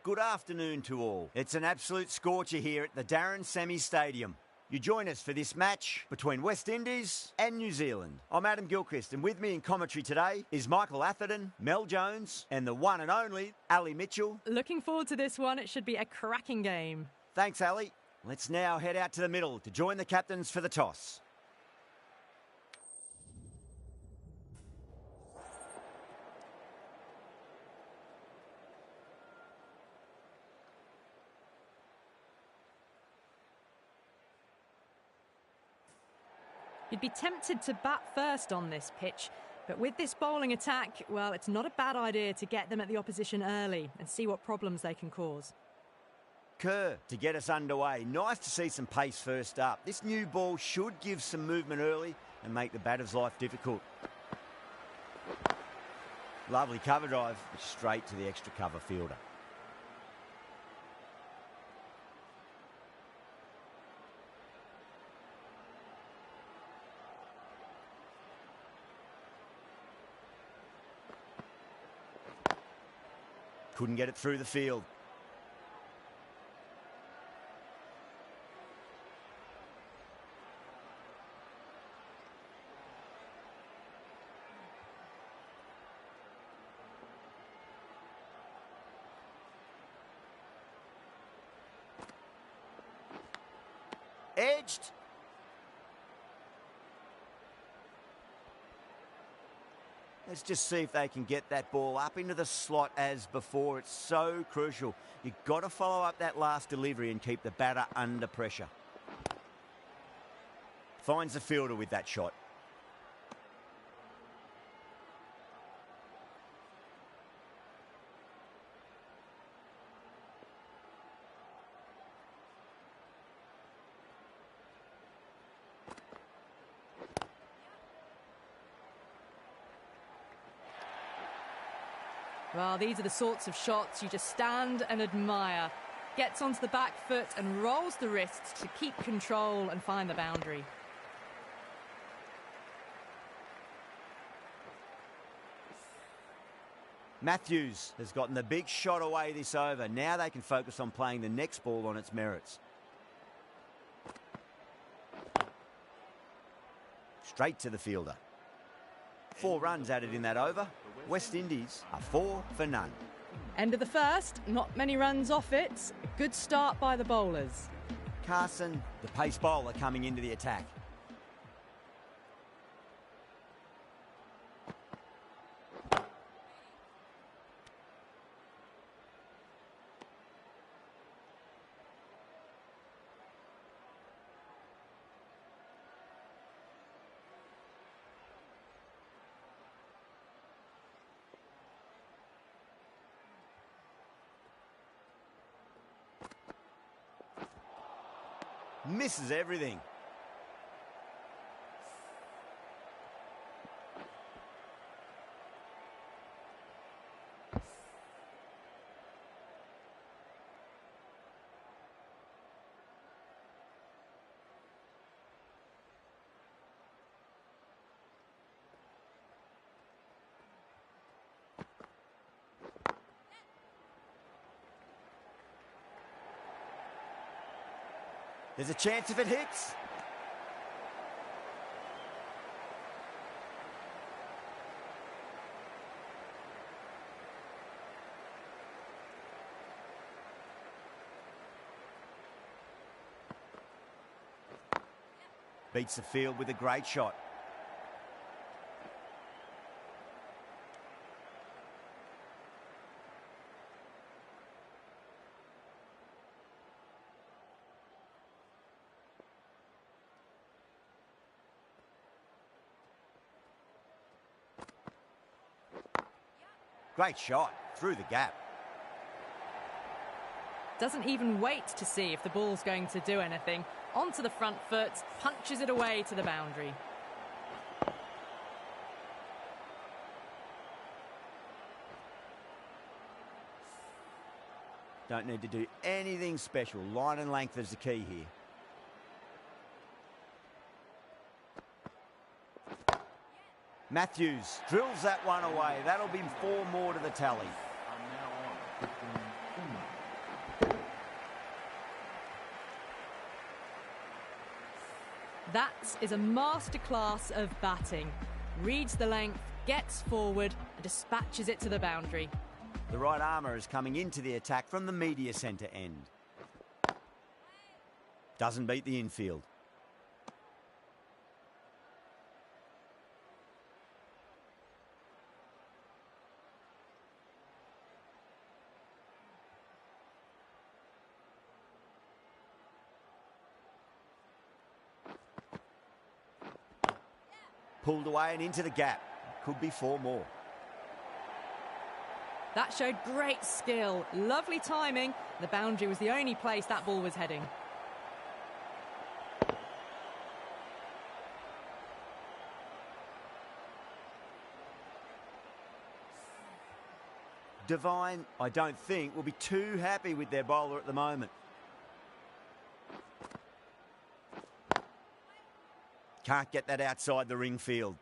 good afternoon to all. It's an absolute scorcher here at the Darren Sammy Stadium. You join us for this match between West Indies and New Zealand. I'm Adam Gilchrist, and with me in commentary today is Michael Atherton, Mel Jones, and the one and only Ali Mitchell. Looking forward to this one. It should be a cracking game. Thanks, Ali. Let's now head out to the middle to join the captains for the toss. You'd be tempted to bat first on this pitch, but with this bowling attack, well, it's not a bad idea to get them at the opposition early and see what problems they can cause. Kerr to get us underway. Nice to see some pace first up. This new ball should give some movement early and make the batter's life difficult. Lovely cover drive, straight to the extra cover fielder. Couldn't get it through the field. Edged. Let's just see if they can get that ball up into the slot as before. It's so crucial. You've got to follow up that last delivery and keep the batter under pressure. Finds the fielder with that shot. Well, these are the sorts of shots you just stand and admire. Gets onto the back foot and rolls the wrists to keep control and find the boundary. Matthews has gotten the big shot away this over. Now they can focus on playing the next ball on its merits. Straight to the fielder. 4 runs added in that over. West Indies are 4 for none. End of the first, not many runs off it. A good start by the bowlers. Carson, the pace bowler, coming into the attack. Misses everything. There's a chance if it hits. Beats the field with a great shot. Great shot, through the gap. Doesn't even wait to see if the ball's going to do anything. Onto the front foot, punches it away to the boundary. Don't need to do anything special. Line and length is the key here. Matthews drills that one away. That'll be 4 more to the tally. That is a masterclass of batting. Reads the length, gets forward and dispatches it to the boundary. The right armour is coming into the attack from the media centre end. Doesn't beat the infield. Pulled away and into the gap. Could be 4 more. That showed great skill. Lovely timing. The boundary was the only place that ball was heading. Devine, I don't think, will be too happy with their bowler at the moment. Can't get that outside the ring field.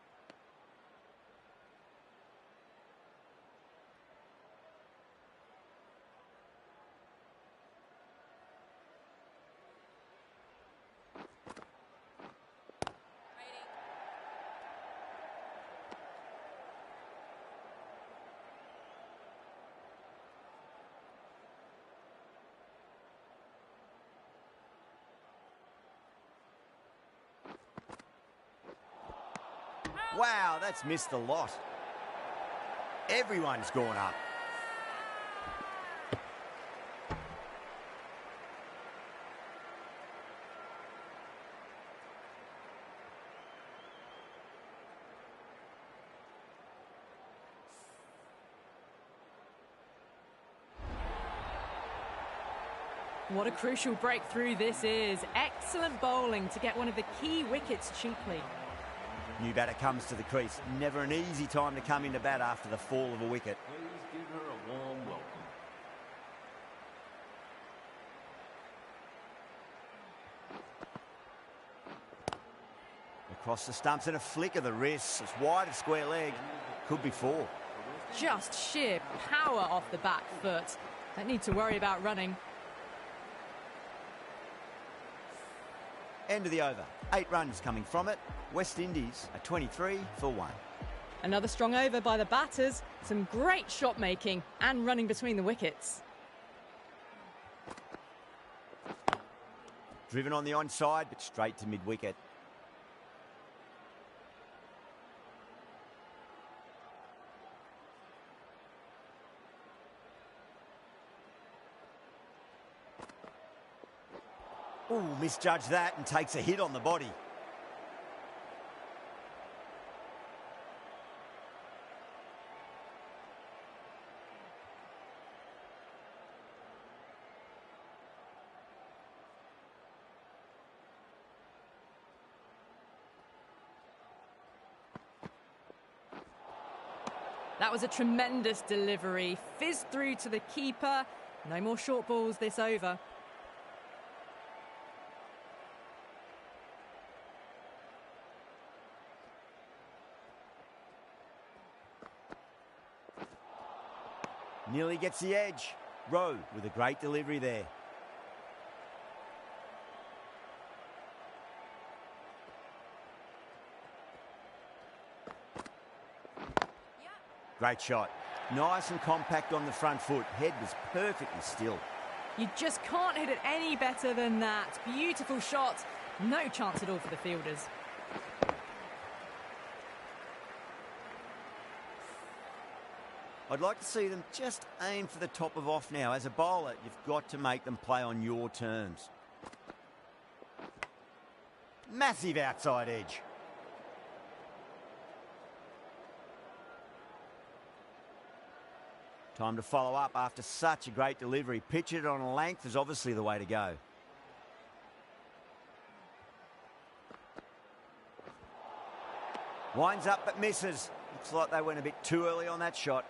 Wow, that's missed a lot. Everyone's gone up. What a crucial breakthrough this is. Excellent bowling to get one of the key wickets cheaply. New batter comes to the crease. Never an easy time to come into bat after the fall of a wicket. Please give her a warm welcome. Across the stumps and a flick of the wrist. It's wide of square leg. Could be 4. Just sheer power off the back foot. Don't need to worry about running. End of the over. 8 runs coming from it. West Indies are 23 for 1. Another strong over by the batters. Some great shot making and running between the wickets. Driven on the onside, but straight to mid-wicket. Ooh, misjudged that and takes a hit on the body. That was a tremendous delivery. Fizzed through to the keeper. No more short balls this over. Nearly gets the edge. Rowe with a great delivery there. Great shot. Nice and compact on the front foot. Head was perfectly still. You just can't hit it any better than that. Beautiful shot. No chance at all for the fielders. I'd like to see them just aim for the top of off now. As a bowler, you've got to make them play on your terms. Massive outside edge. Time to follow up after such a great delivery. Pitch it on a length is obviously the way to go. Winds up but misses. Looks like they went a bit too early on that shot.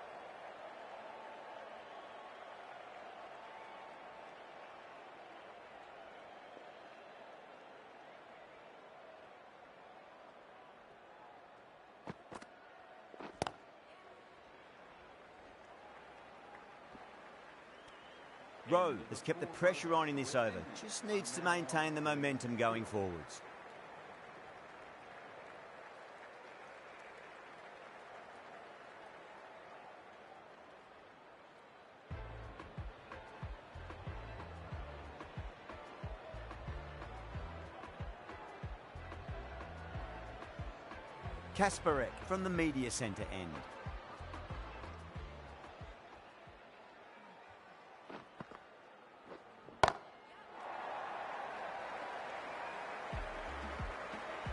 Rowe has kept the pressure on in this over. Just needs to maintain the momentum going forwards. Kasparek from the media centre end.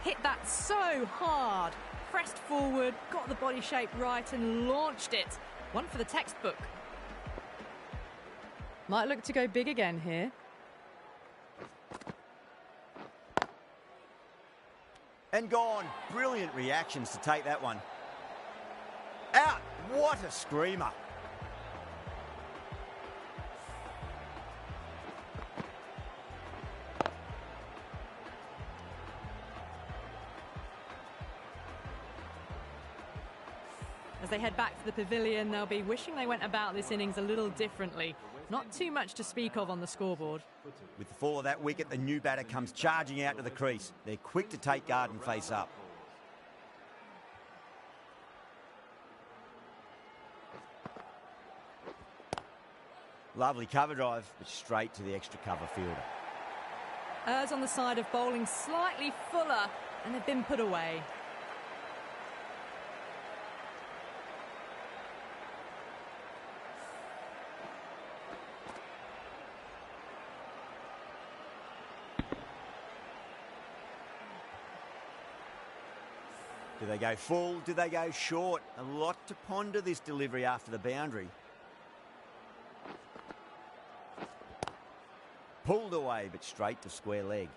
Hit that so hard. Pressed forward, got the body shape right and launched it. One for the textbook. Might look to go big again here. And gone. Brilliant reactions to take that one. Out. What a screamer. As they head back to the pavilion, they'll be wishing they went about this innings a little differently. Not too much to speak of on the scoreboard. With the fall of that wicket, the new batter comes charging out to the crease. They're quick to take guard and face up. Lovely cover drive, but straight to the extra cover fielder. Errs on the side of bowling slightly fuller, and they've been put away. Do they go full? Do they go short? A lot to ponder this delivery after the boundary. Pulled away, but straight to square leg.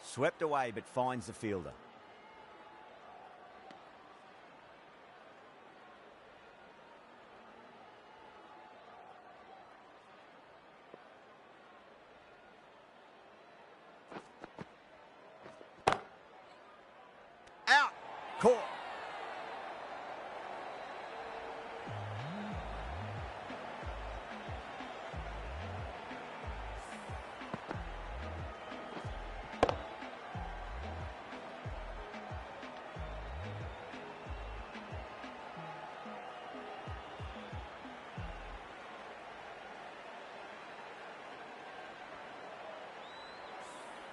Swept away, but finds the fielder. Out. Caught.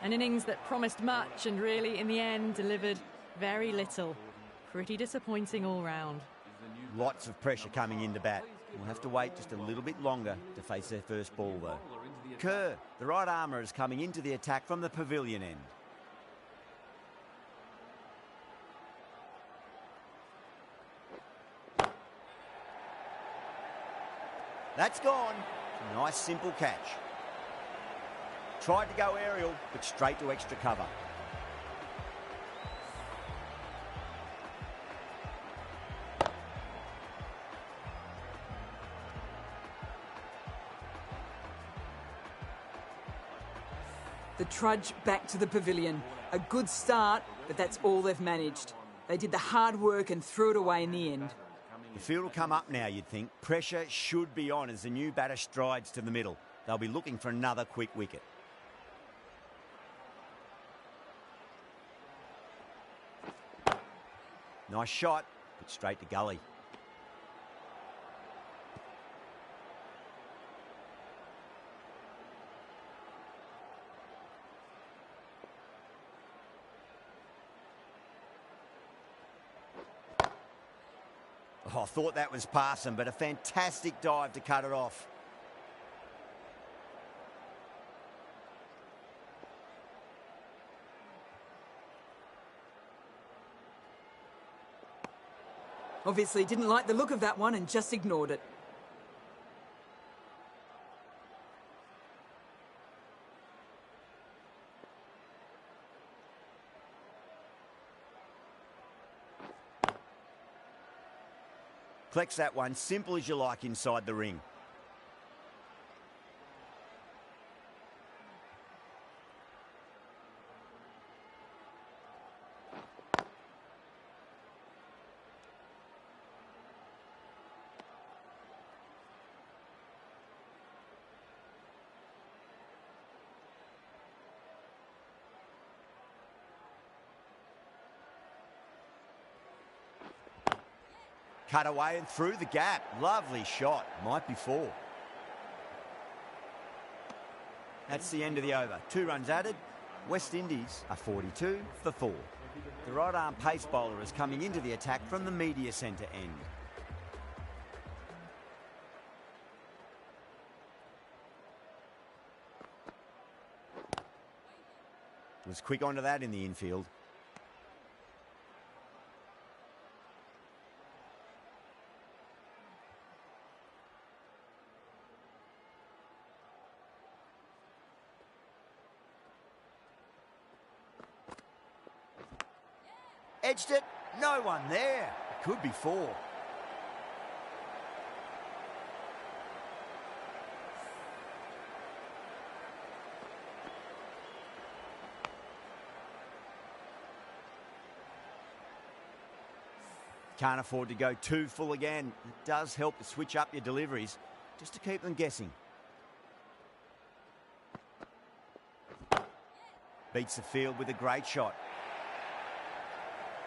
An innings that promised much and really, in the end, delivered very little. Pretty disappointing all round. Lots of pressure coming into bat. We'll have to wait just a little bit longer to face their first ball, though. Kerr, the right armour, is coming into the attack from the pavilion end. That's gone. Nice simple catch. Tried to go aerial, but straight to extra cover. The trudge back to the pavilion. A good start, but that's all they've managed. They did the hard work and threw it away in the end. The field will come up now, you'd think. Pressure should be on as the new batter strides to the middle. They'll be looking for another quick wicket. Nice shot, but straight to gully. Oh, I thought that was passing, but a fantastic dive to cut it off. Obviously didn't like the look of that one and just ignored it. Collects that one, simple as you like, inside the ring. Cut away and through the gap. Lovely shot. Might be 4. That's the end of the over. 2 runs added. West Indies are 42 for 4. The right arm pace bowler is coming into the attack from the media centre end. Was quick onto that in the infield. Edged it. No one there. It could be 4. Can't afford to go too full again. It does help to switch up your deliveries just to keep them guessing. Beats the field with a great shot.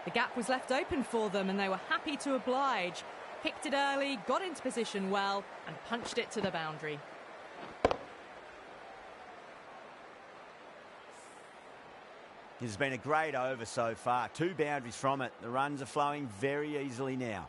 The gap was left open for them and they were happy to oblige. Picked it early, got into position well and punched it to the boundary. This has been a great over so far. 2 boundaries from it. The runs are flowing very easily now.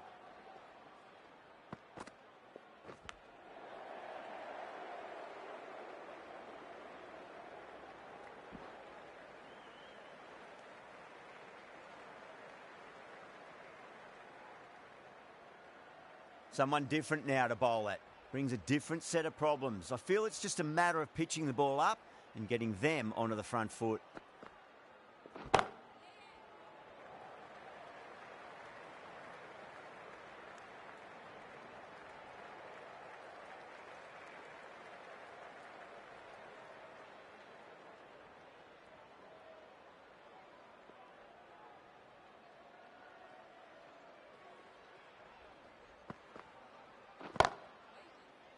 Someone different now to bowl at. Brings a different set of problems. I feel it's just a matter of pitching the ball up and getting them onto the front foot.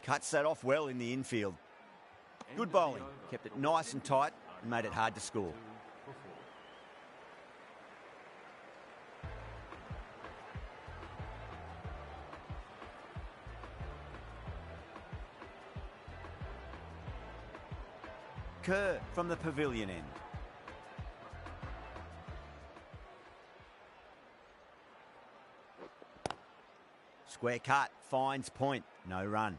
Cuts that off well in the infield. Good bowling. Kept it nice and tight and made it hard to score. Kerr from the pavilion end. Square cut, finds point, no run.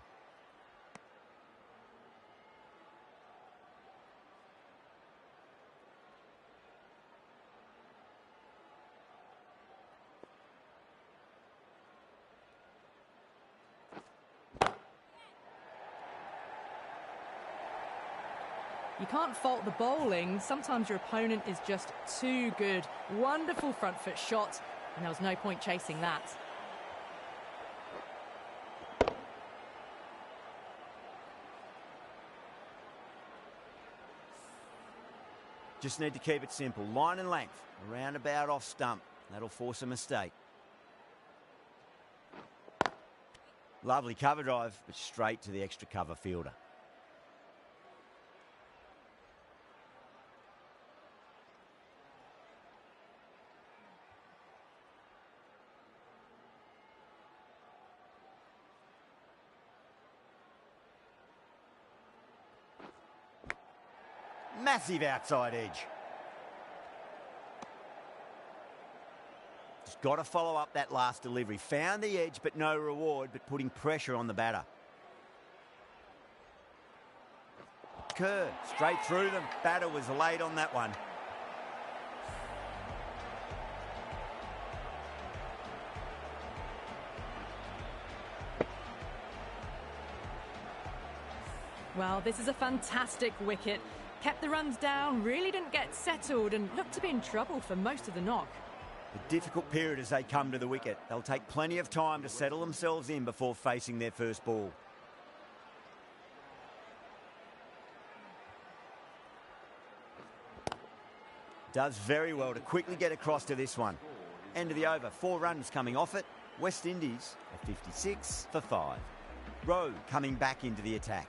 You can't fault the bowling. Sometimes your opponent is just too good. Wonderful front foot shot, and there was no point chasing that. Just need to keep it simple. Line and length, around about off stump. That'll force a mistake. Lovely cover drive, but straight to the extra cover fielder. Massive outside edge. Just got to follow up that last delivery. Found the edge, but no reward, but putting pressure on the batter. Kerr, straight through them. Batter was late on that one. Well, this is a fantastic wicket. Kept the runs down, really didn't get settled and looked to be in trouble for most of the knock. A difficult period as they come to the wicket. They'll take plenty of time to settle themselves in before facing their first ball. Does very well to quickly get across to this one. End of the over, 4 runs coming off it. West Indies are 56 for 5. Rowe coming back into the attack.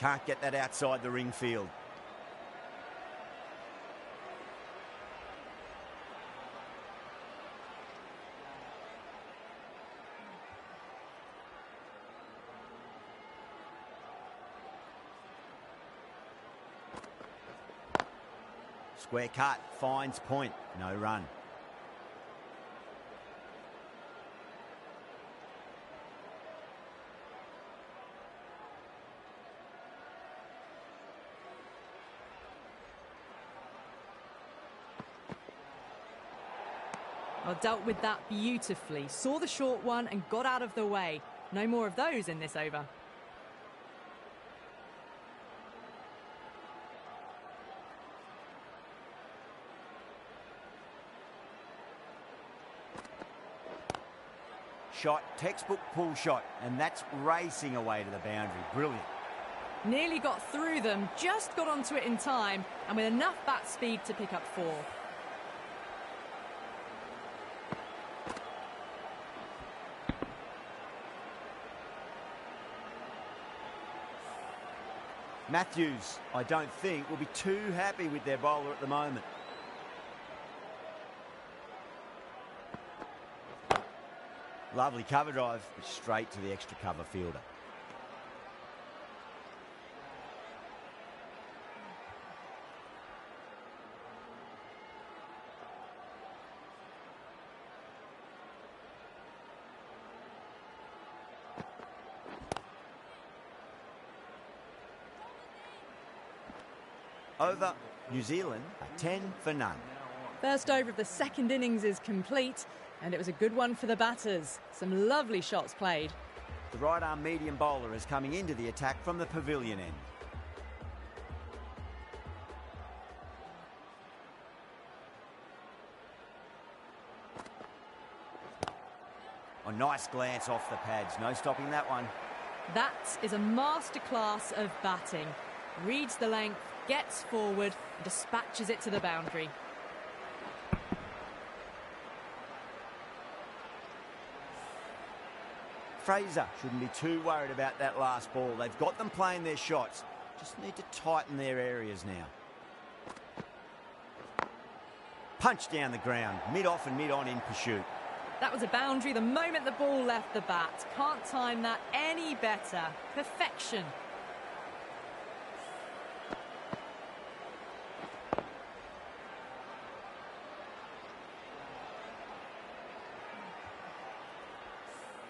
Can't get that outside the ring field. Square cut, finds point, no run. Well, dealt with that beautifully. Saw the short one and got out of the way. No more of those in this over. Shot, textbook pull shot, and that's racing away to the boundary. Brilliant. Nearly got through them, just got onto it in time, and with enough bat speed to pick up 4. Matthews, I don't think, will be too happy with their bowler at the moment. Lovely cover drive, but straight to the extra cover fielder. Over, New Zealand, a 10 for none. First over of the second innings is complete, and it was a good one for the batters. Some lovely shots played. The right-arm medium bowler is coming into the attack from the pavilion end. A nice glance off the pads, no stopping that one. That is a masterclass of batting. Reads the length, gets forward, and dispatches it to the boundary. Fraser shouldn't be too worried about that last ball. They've got them playing their shots. Just need to tighten their areas now. Punch down the ground, mid-off and mid-on in pursuit. That was a boundary the moment the ball left the bat. Can't time that any better. Perfection.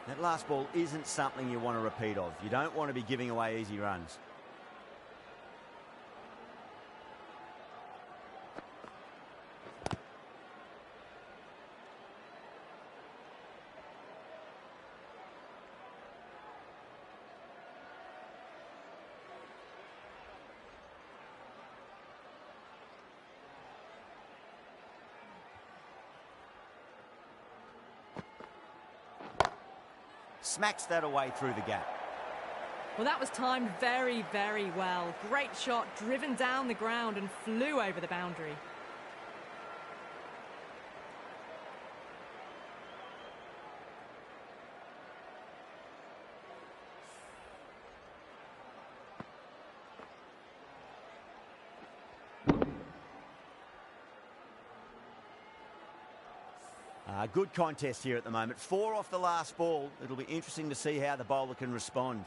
That last ball isn't something you want to repeat of. You don't want to be giving away easy runs. Smacks that away through the gap. Well, that was timed very, very well. Great shot, driven down the ground and flew over the boundary. Good contest here at the moment. 4 off the last ball. It'll be interesting to see how the bowler can respond.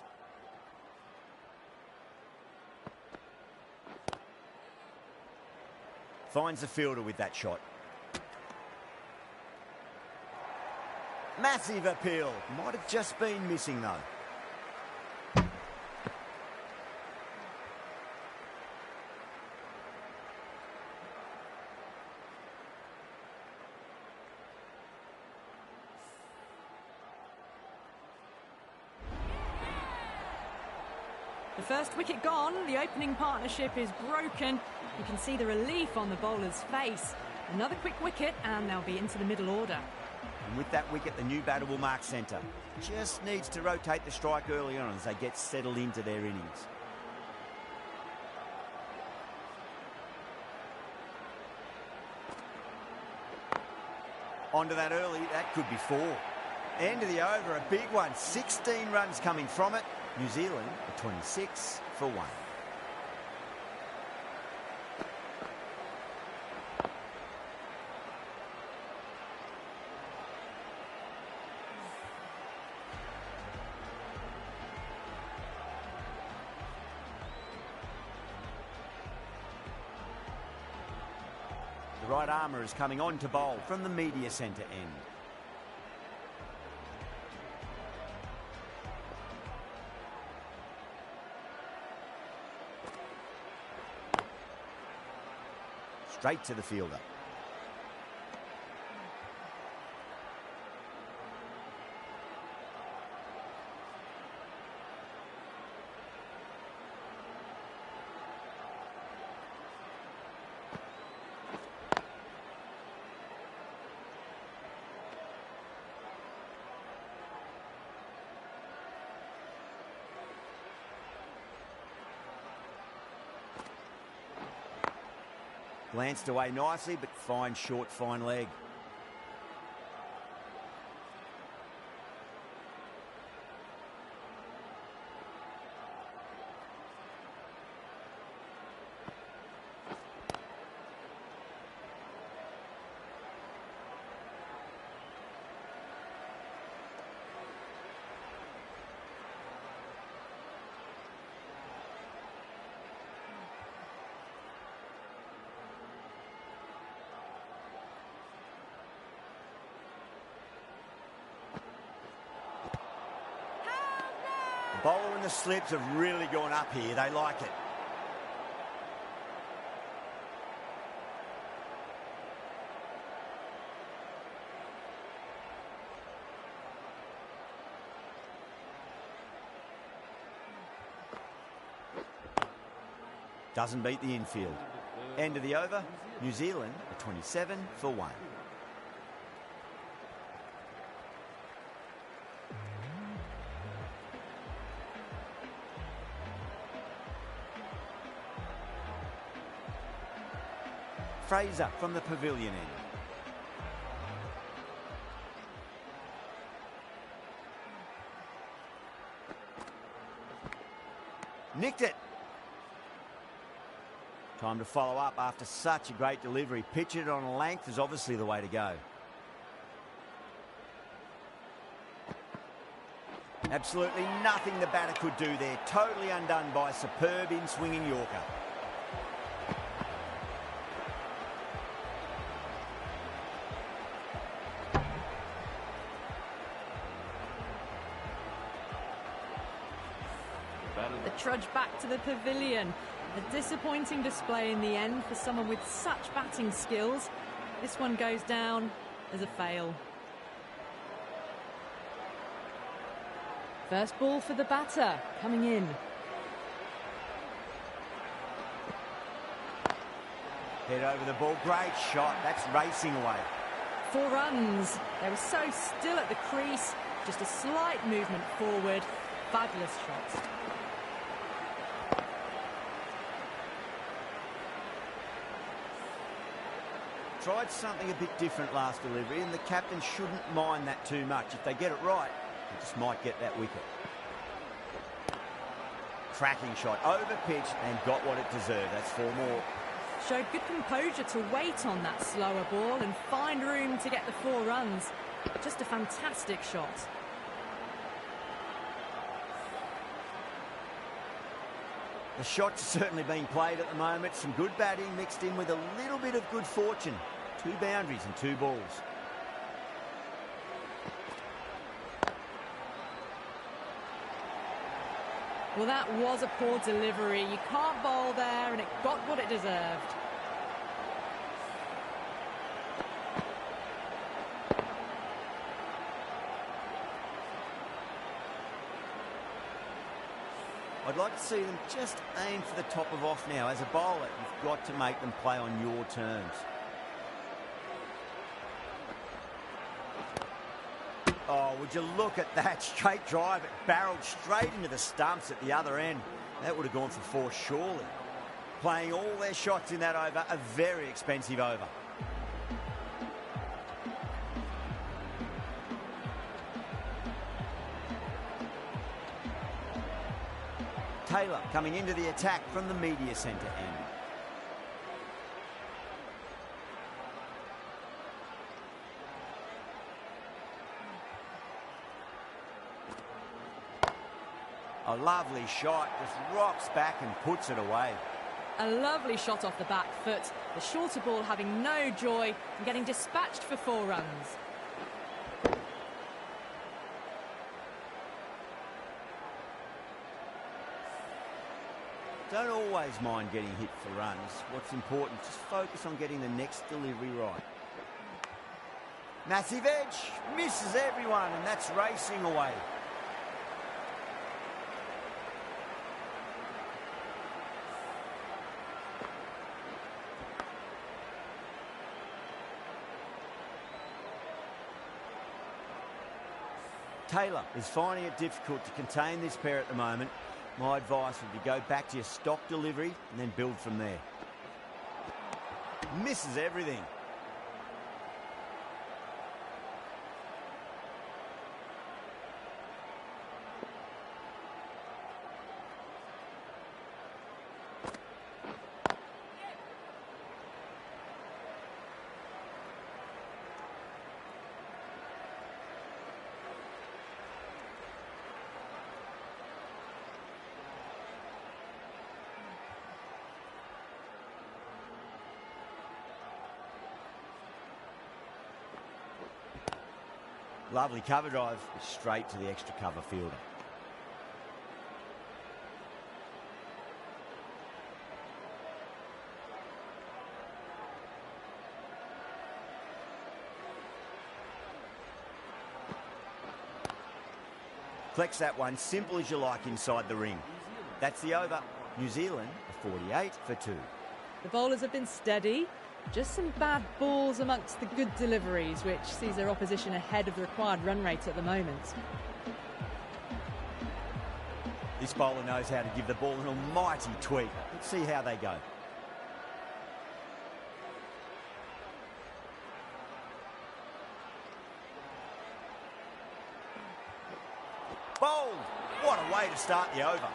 Finds the fielder with that shot. Massive appeal. Might have just been missing though. The first wicket gone, the opening partnership is broken. You can see the relief on the bowler's face. Another quick wicket and they'll be into the middle order. And with that wicket, the new batter will mark centre. Just needs to rotate the strike early on as they get settled into their innings. Onto that early, that could be 4. End of the over, a big one. 16 runs coming from it. New Zealand are 26 for 1. The right armour is coming on to bowl from the media centre end. Straight to the fielder. Glanced away nicely, but fine short, fine leg. The bowler and the slips have really gone up here. They like it. Doesn't beat the infield. End of the over. New Zealand are 27 for 1. Fraser from the pavilion end. Nicked it. Time to follow up after such a great delivery. Pitch it on a length is obviously the way to go. Absolutely nothing the batter could do there. Totally undone by a superb in-swinging Yorker. The trudge back to the pavilion. A disappointing display in the end for someone with such batting skills. This one goes down as a fail. First ball for the batter, coming in. Head over the ball, great shot, that's racing away. 4 runs. They were so still at the crease, just a slight movement forward. Fabulous shots. Tried something a bit different last delivery, and the captain shouldn't mind that too much. If they get it right, they just might get that wicket. Cracking shot, over pitch, and got what it deserved. That's 4 more. Showed good composure to wait on that slower ball and find room to get the 4 runs. Just a fantastic shot. The shots are certainly being played at the moment. Some good batting mixed in with a little bit of good fortune. 2 boundaries and 2 balls. Well, that was a poor delivery. You can't bowl there, and it got what it deserved. I'd like to see them just aim for the top of off now. As a bowler, you've got to make them play on your terms. Oh, would you look at that straight drive? It barreled straight into the stumps at the other end. That would have gone for 4 surely. Playing all their shots in that over, a very expensive over. Taylor coming into the attack from the media centre end. A lovely shot, just rocks back and puts it away. A lovely shot off the back foot. The shorter ball having no joy and getting dispatched for 4 runs. Don't always mind getting hit for runs. What's important, just focus on getting the next delivery right. Massive edge, misses everyone, and that's racing away. Taylor is finding it difficult to contain this pair at the moment. My advice would be go back to your stock delivery and then build from there. Misses everything. Lovely cover drive, straight to the extra cover fielder. Flex that one, simple as you like inside the ring. That's the over. New Zealand, a 48 for 2. The bowlers have been steady. Just some bad balls amongst the good deliveries, which sees their opposition ahead of the required run rate at the moment. This bowler knows how to give the ball an almighty tweak. Let's see how they go. Bowled! What a way to start the over.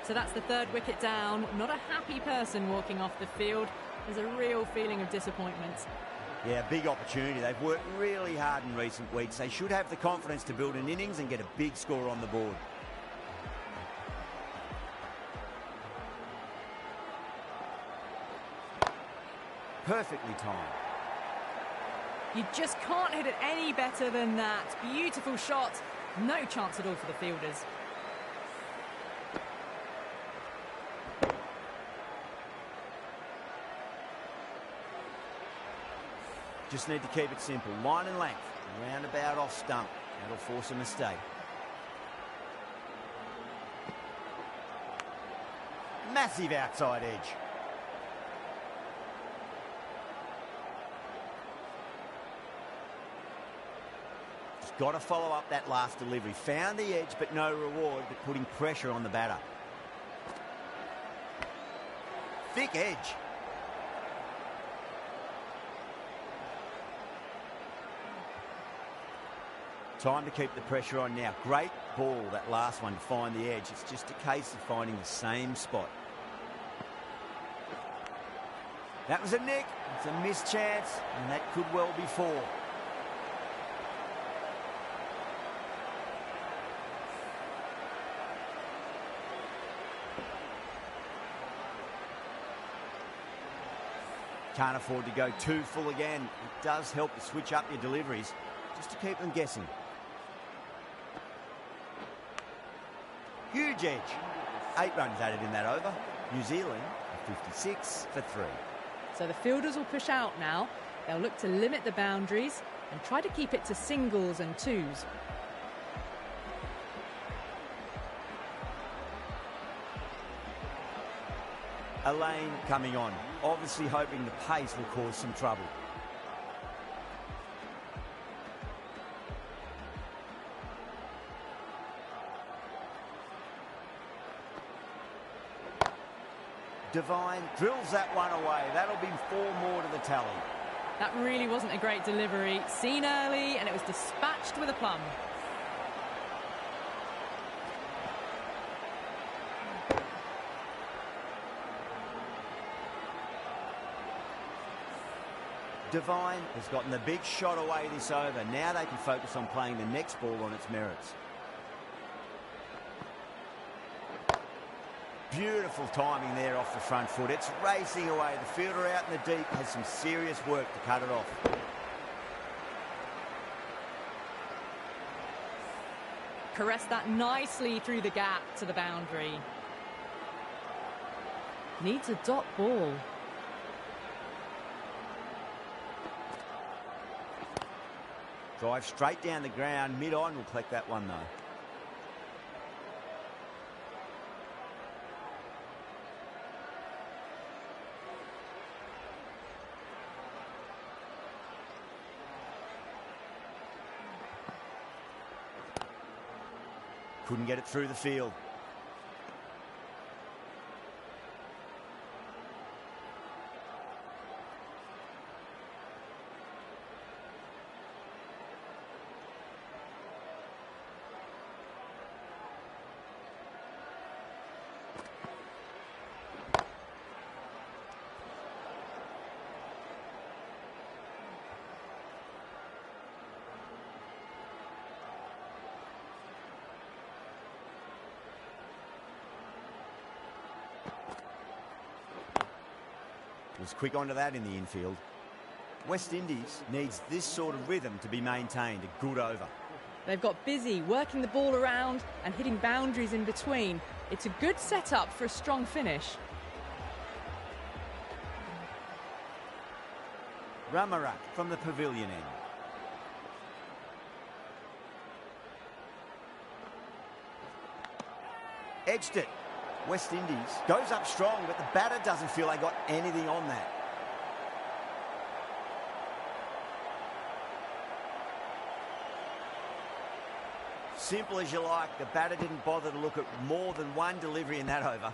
So that's the 3rd wicket down. Not a happy person walking off the field. There's a real feeling of disappointment. Yeah, big opportunity. They've worked really hard in recent weeks. They should have the confidence to build an innings and get a big score on the board. Perfectly timed. You just can't hit it any better than that. Beautiful shot. No chance at all for the fielders. Just need to keep it simple. Line and length. Roundabout off stump. That'll force a mistake. Massive outside edge. Just got to follow up that last delivery. Found the edge, but no reward, but putting pressure on the batter. Thick edge. Time to keep the pressure on now. Great ball, that last one, to find the edge. It's just a case of finding the same spot. That was a nick. It's a missed chance, and that could well be 4. Can't afford to go too full again. It does help to switch up your deliveries, just to keep them guessing. Huge edge. 8 runs added in that over. New Zealand, 56 for 3. So the fielders will push out now. They'll look to limit the boundaries and try to keep it to singles and 2s. Elaine coming on, obviously hoping the pace will cause some trouble. Devine drills that one away. That'll be 4 more to the tally. That really wasn't a great delivery. Seen early, and it was dispatched with aplomb. Devine has gotten the big shot away this over. Now they can focus on playing the next ball on its merits. Beautiful timing there off the front foot. It's racing away. The fielder out in the deep has some serious work to cut it off. Caressed that nicely through the gap to the boundary. Needs a dot ball. Drive straight down the ground. Mid-on will collect that one, though. Couldn't get it through the field. Was quick onto that in the infield. West Indies needs this sort of rhythm to be maintained. A good over. They've got busy working the ball around and hitting boundaries in between. It's a good setup for a strong finish. Ramarak from the pavilion end. Edged it. West Indies goes up strong, but the batter doesn't feel they got anything on that. Simple as you like, the batter didn't bother to look at more than one delivery in that over.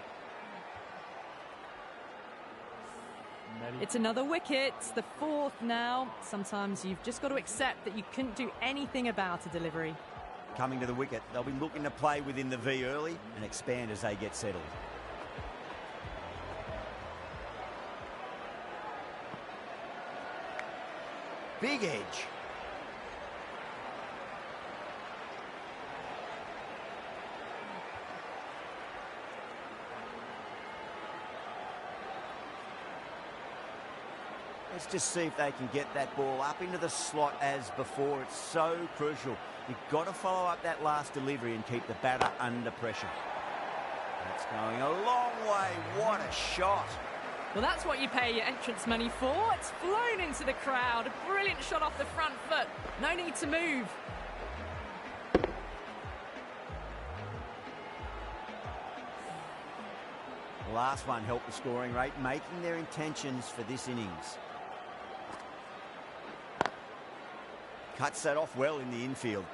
It's another wicket, it's the fourth now. Sometimes you've just got to accept that you couldn't do anything about a delivery. Coming to the wicket, they'll be looking to play within the V early and expand as they get settled. Big edge. Let's just see if they can get that ball up into the slot as before. It's so crucial. You've got to follow up that last delivery and keep the batter under pressure. That's going a long way. What a shot. Well, that's what you pay your entrance money for. It's flown into the crowd. A brilliant shot off the front foot. No need to move. The last one helped the scoring rate, making their intentions for this innings. Cuts that off well in the infield.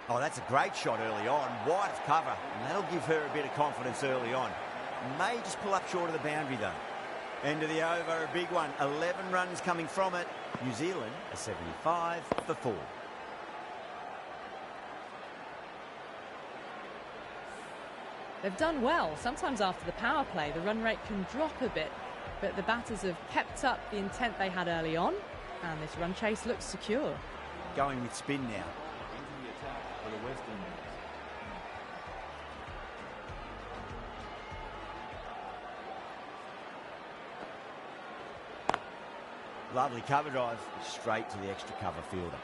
Oh, that's a great shot early on. Wide of cover, and that'll give her a bit of confidence early on. May just pull up short of the boundary, though. End of the over, a big one. 11 runs coming from it. New Zealand, a 75 for 4. They've done well. Sometimes after the power play, the run rate can drop a bit, but the batters have kept up the intent they had early on, and this run chase looks secure. Going with spin now. For the West Indies. Lovely cover drive, straight to the extra cover fielder.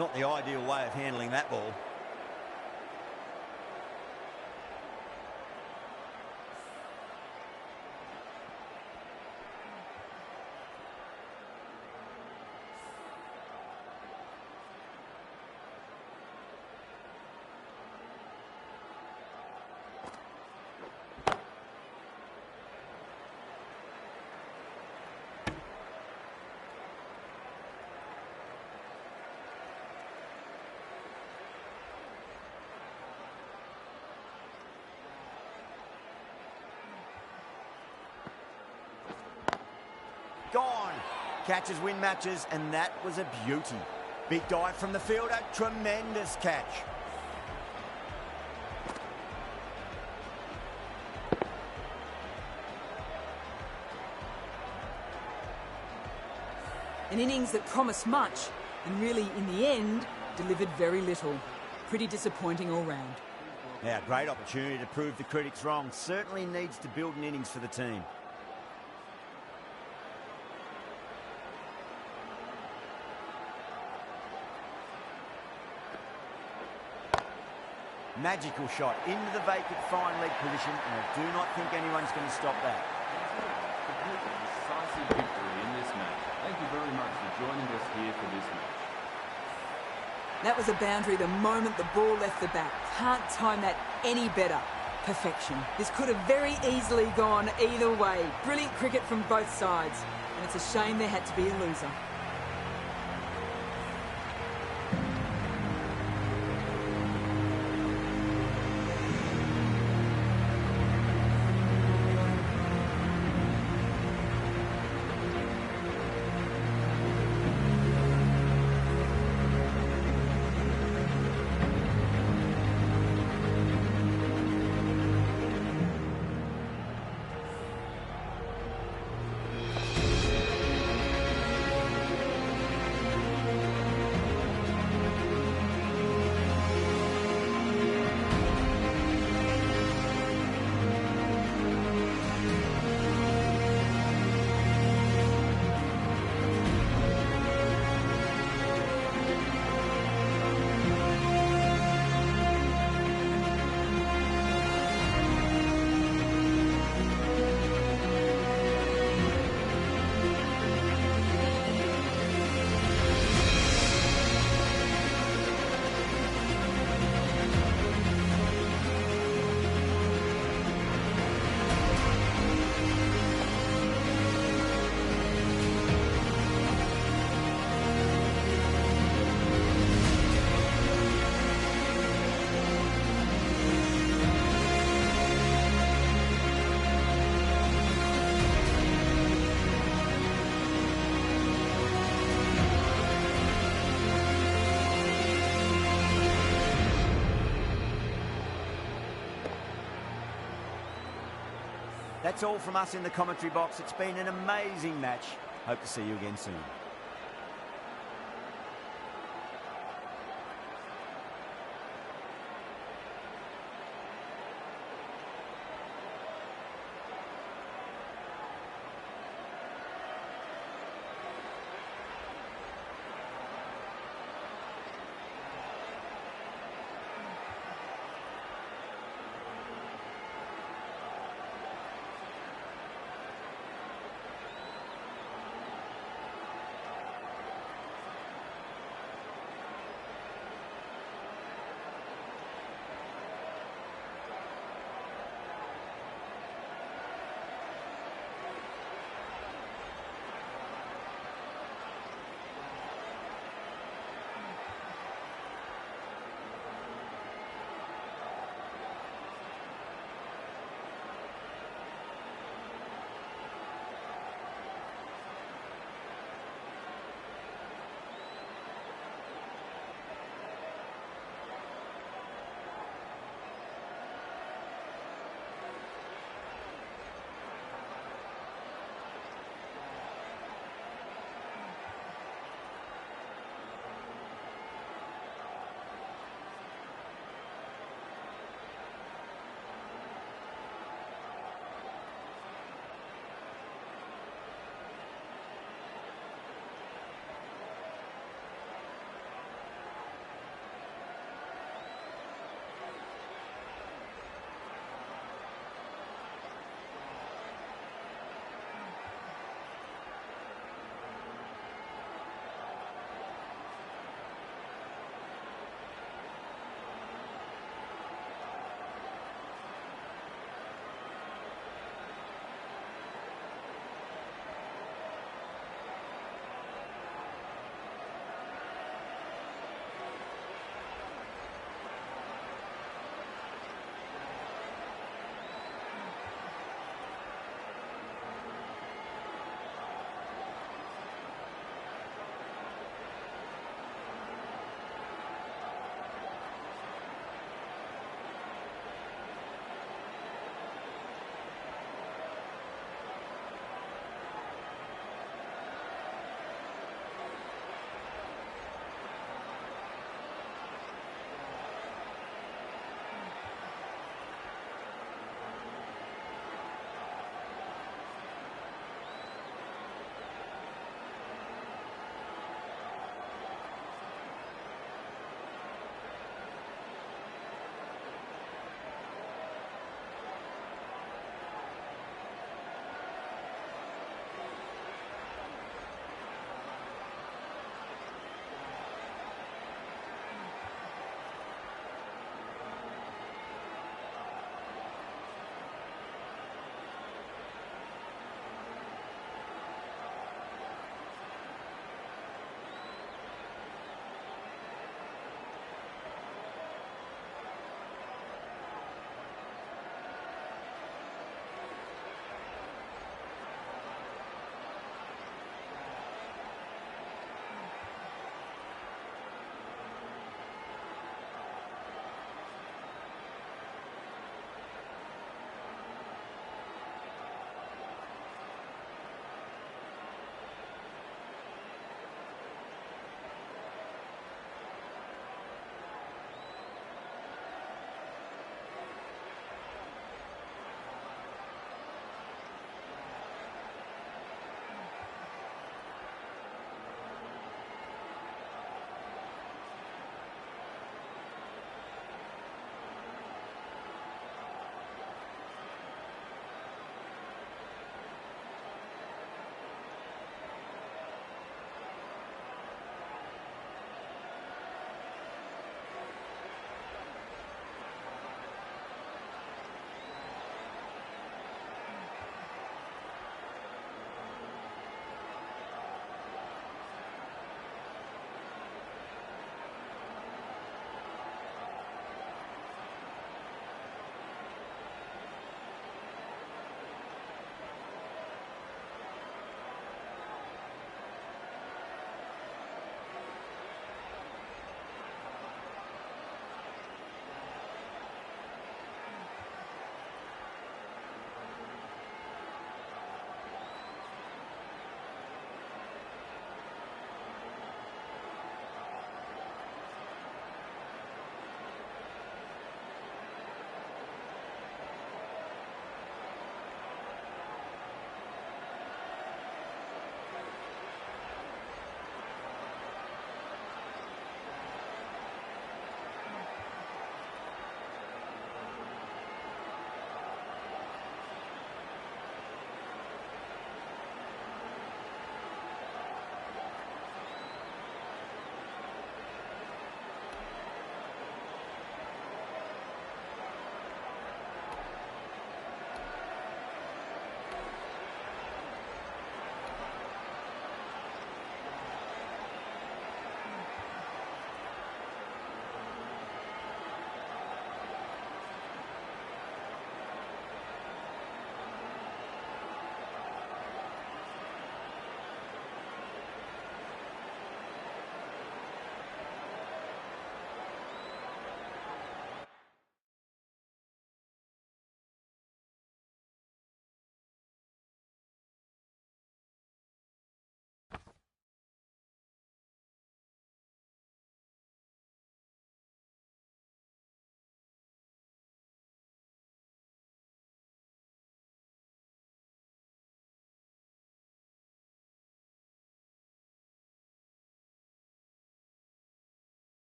Not the ideal way of handling that ball. Gone. Catches win matches, and that was a beauty. Big dive from the fielder, tremendous catch. An innings that promised much, and really, in the end, delivered very little. Pretty disappointing all round. Now, great opportunity to prove the critics wrong. Certainly needs to build an innings for the team. Magical shot into the vacant fine leg position, and I do not think anyone's going to stop that. Complete decisive victory in this match. Thank you very much for joining us here for this match. That was a boundary the moment the ball left the bat. Can't time that any better. Perfection. This could have very easily gone either way. Brilliant cricket from both sides. And it's a shame there had to be a loser. That's all from us in the commentary box. It's been an amazing match. Hope to see you again soon.